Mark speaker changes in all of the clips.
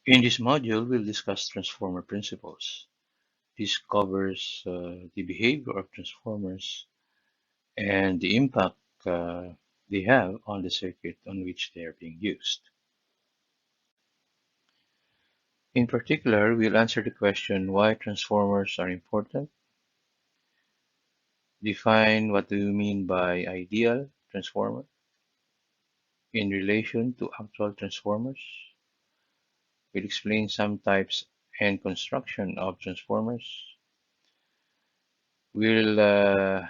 Speaker 1: In this module, we'll discuss transformer principles. This covers the behavior of transformers and the impact they have on the circuit on which they are being used. In particular, we'll answer the question why transformers are important, define what do you mean by ideal transformer in relation to actual transformers. We'll explain some types and construction of transformers. We'll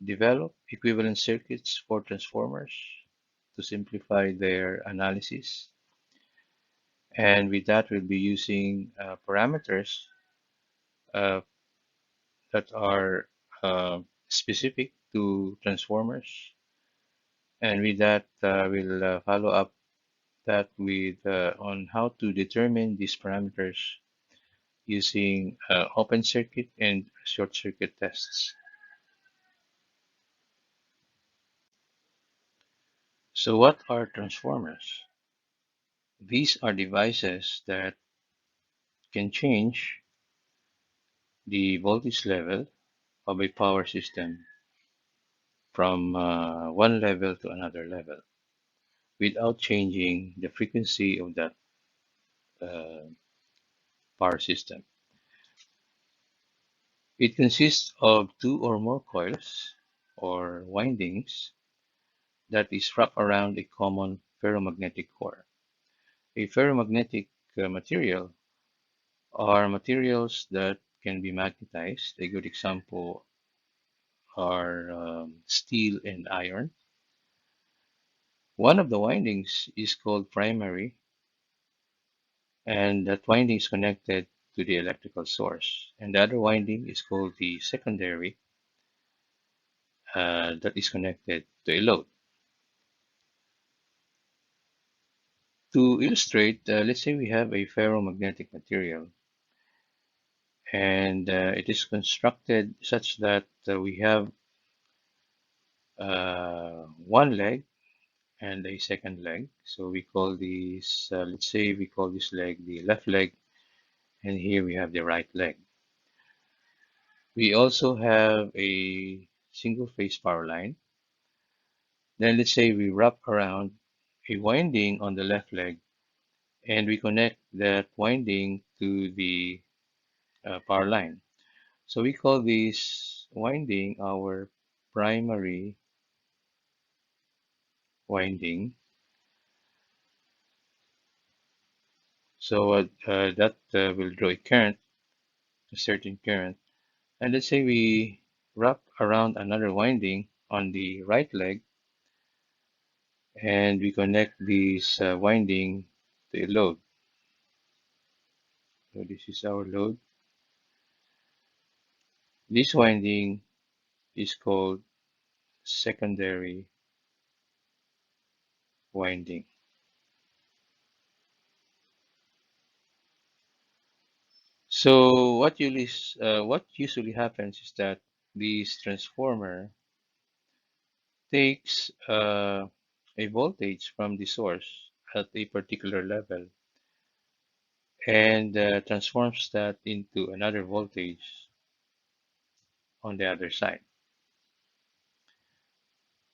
Speaker 1: develop equivalent circuits for transformers to simplify their analysis. And with that, we'll be using parameters uh, that are specific to transformers. And with that, we'll follow up that with on how to determine these parameters using open circuit and short circuit tests. So what are transformers? These are devices that can change the voltage level of a power system from one level to another level without changing the frequency of that uh, power system. It consists of two or more coils or windings that is wrapped around a common ferromagnetic core. A ferromagnetic material are materials that can be magnetized. A good example are steel and iron. One of the windings is called primary, and that winding is connected to the electrical source. And the other winding is called the secondary, that is connected to a load. To illustrate, let's say we have a ferromagnetic material, and it is constructed such that we have one leg and a second leg. So we call these, let's say we call this leg the left leg, and here we have the right leg. We also have a single phase power line. Then let's say we wrap around a winding on the left leg and we connect that winding to the power line. So we call this winding our primary winding. So that will draw a current, a certain current. And let's say we wrap around another winding on the right leg and we connect this winding to a load. So this is our load. This winding is called secondary winding. So what usually happens is that this transformer takes a voltage from the source at a particular level and transforms that into another voltage on the other side.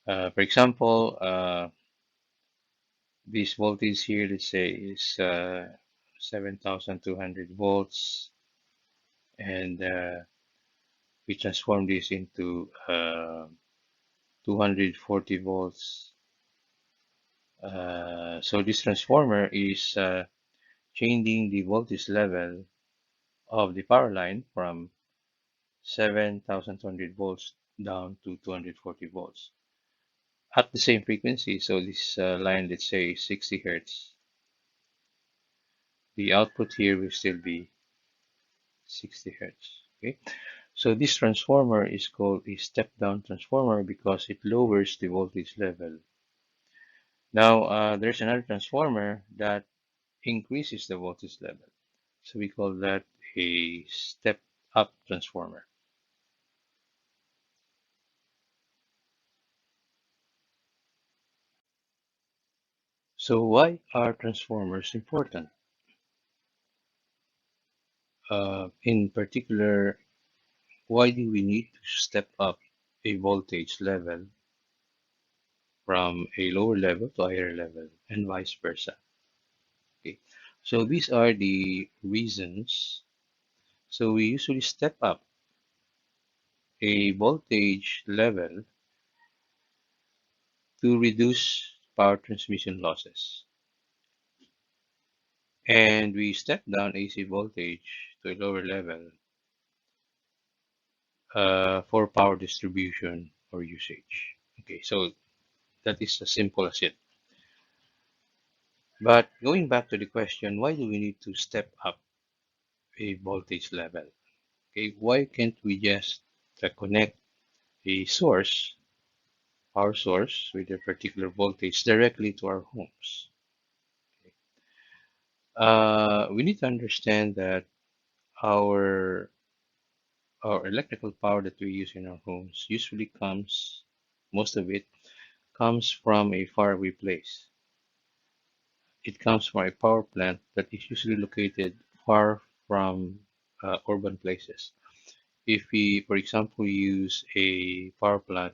Speaker 1: For example, this voltage here, let's say, is 7,200 volts, and we transform this into 240 volts. So this transformer is changing the voltage level of the power line from 7,200 volts down to 240 volts at the same frequency. So this line, let's say, is 60 hertz. The output here will still be 60 hertz. Okay, so this transformer is called a step-down transformer because it lowers the voltage level. Now, there's another transformer that increases the voltage level. So we call that a step-up transformer. So why are transformers important? in particular, why do we need to step up a voltage level from a lower level to a higher level and vice versa? Okay. So these are the reasons. So we usually step up a voltage level to reduce power transmission losses. And we step down AC voltage to a lower level for power distribution or usage. Okay, so that is as simple as it. But going back to the question, why do we need to step up a voltage level? Okay, why can't we just connect a source, power source with a particular voltage directly to our homes? We need to understand that our our electrical power that we use in our homes usually comes, most of it comes from a faraway place. It comes from a power plant that is usually located far from urban places. If we, for example, use a power plant,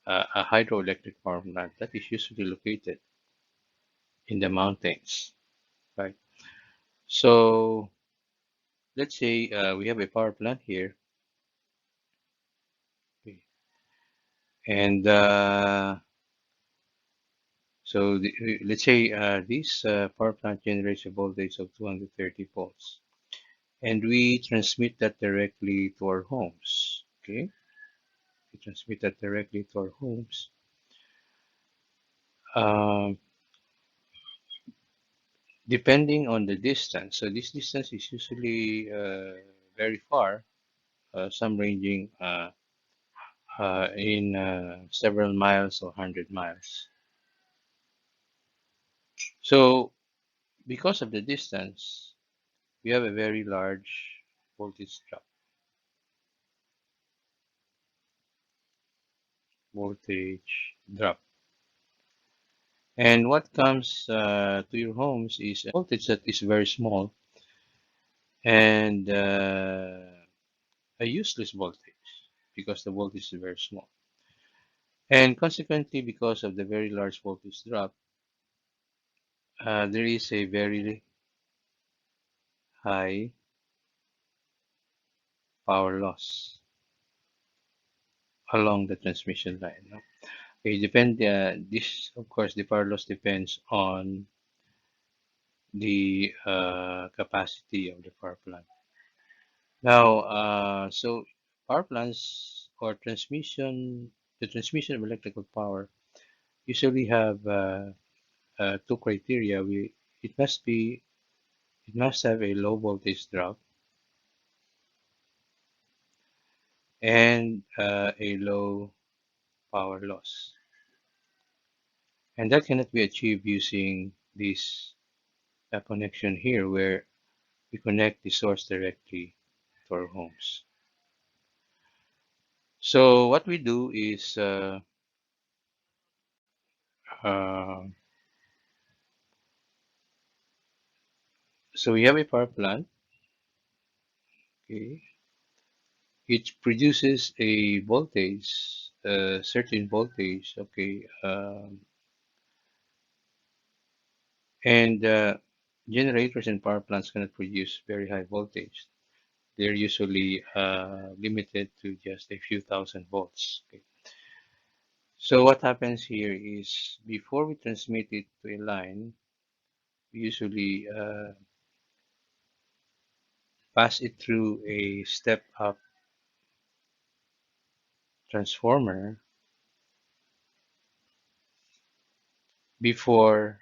Speaker 1: a hydroelectric power plant, that is usually located in the mountains, right? So let's say we have a power plant here, okay, and let's say this power plant generates a voltage of 230 volts, and we transmit that directly to our homes. Okay, we transmit that directly to our homes. Um, Depending on the distance, so this distance is usually very far, some ranging in several miles or 100 miles. So because of the distance, we have a very large voltage drop. Voltage drop. And what comes to your homes is a voltage that is very small and a useless voltage because the voltage is very small. And consequently, because of the very large voltage drop, there is a very high power loss along the transmission line. No? Okay, this, of course, the power loss depends on the capacity of the power plant. Now, so power plants or the transmission of electrical power usually have two criteria. It must be, it must have a low voltage drop and a low power loss. And that cannot be achieved using this connection here where we connect the source directly to our homes. So what we do is uh, so we have a power plant. Okay, it produces a voltage, a certain voltage. Okay, and generators and power plants cannot produce very high voltage. They're usually limited to just a few thousand volts. Okay. So what happens here is before we transmit it to a line, we usually pass it through a step-up transformer before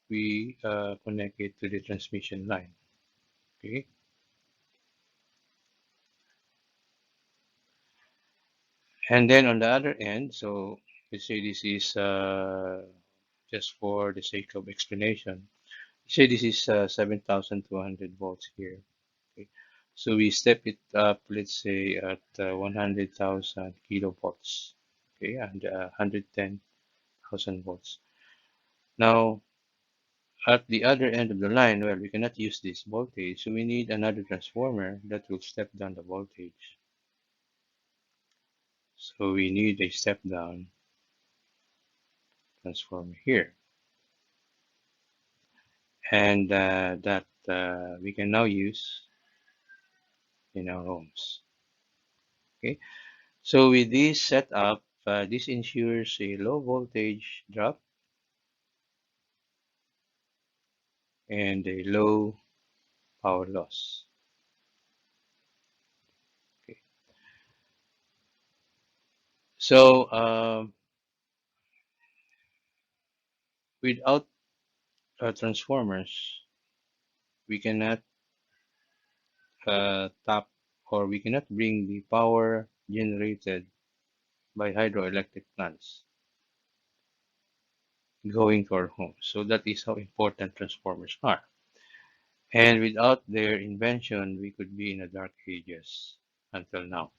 Speaker 1: we connect it to the transmission line. Okay, and then on the other end, so let's say this is just for the sake of explanation. Say this is 7,200 volts here. Okay, so we step it up, let's say at 100,000 kilovolts. Okay, and 110,000 volts. Now, At the other end of the line, well, we cannot use this voltage, so we need another transformer that will step down the voltage. So we need a step down transformer here. And that we can now use in our homes. Okay, so with this setup, this ensures a low voltage drop and a low power loss. Okay, so without transformers, we cannot tap or we cannot bring the power generated by hydroelectric plants going to our homes. So that is how important transformers are. And without their invention, we could be in the dark ages until now.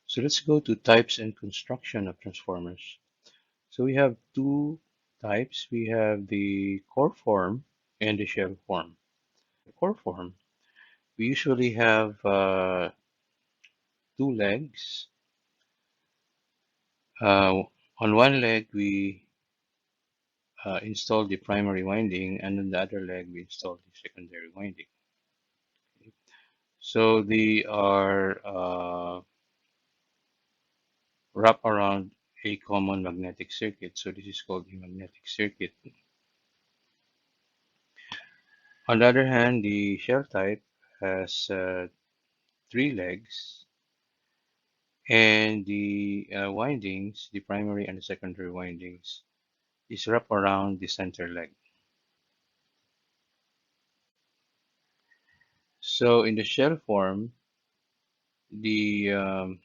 Speaker 1: So let's go to types and construction of transformers. So we have two types. We have the core form and the shell form. The core form, we usually have two legs. Uh, on one leg, we install the primary winding, and on the other leg, we install the secondary winding. So they are wrapped around a common magnetic circuit. So this is called a magnetic circuit. On the other hand, the shell type has three legs, and the windings, the primary and the secondary windings, is wrapped around the center leg. So in the shell form, the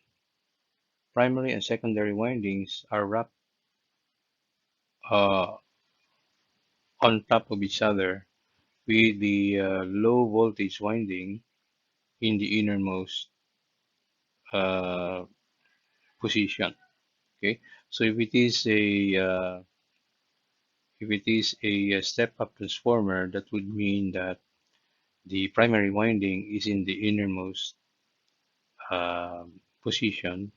Speaker 1: primary and secondary windings are wrapped uh, on top of each other with the low voltage winding in the innermost uh, position. Okay, so if it is a step-up transformer, that would mean that the primary winding is in the innermost position,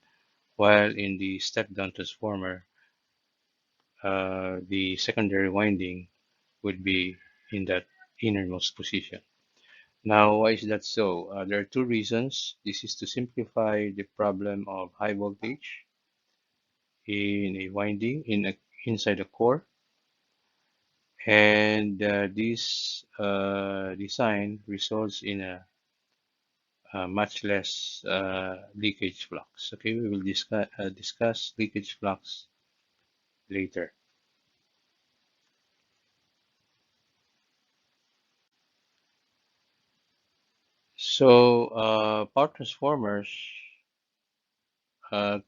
Speaker 1: while in the step-down transformer, the secondary winding would be in that innermost position. Now, why is that so? There are two reasons. This is to simplify the problem of high voltage in a winding inside a core, and this design results in a much less leakage flux. Okay, we will discuss leakage flux later. So power transformers uh,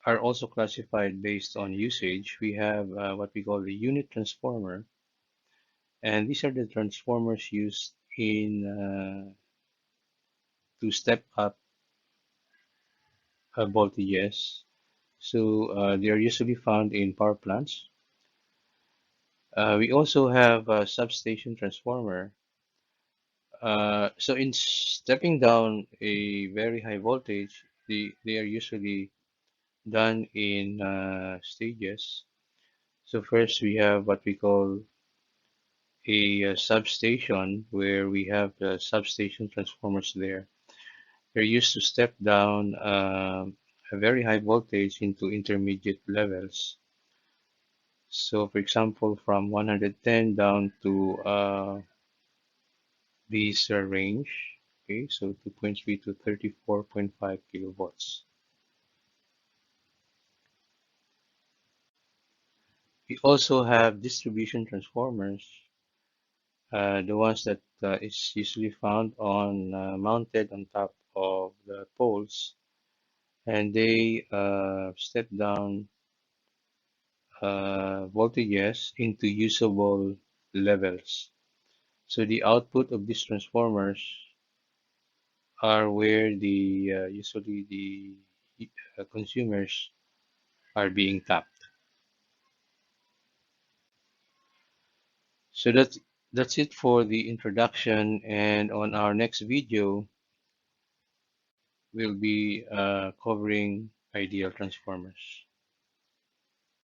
Speaker 1: are also classified based on usage. We have what we call the unit transformer, and these are the transformers used in to step up voltages. So they are usually found in power plants. We also have a substation transformer. So in stepping down a very high voltage, they are usually done in stages. So first we have what we call a substation where we have the substation transformers there. They're used to step down a very high voltage into intermediate levels. So for example, from 110 down to this range, okay, so 2.3 to 34.5 kilovolts. We also have distribution transformers, the ones that is usually found on mounted on top of the poles, and they step down voltages into usable levels. So the output of these transformers are where the usually the consumers are being tapped. So that's it for the introduction, and on our next video, we'll be covering ideal transformers.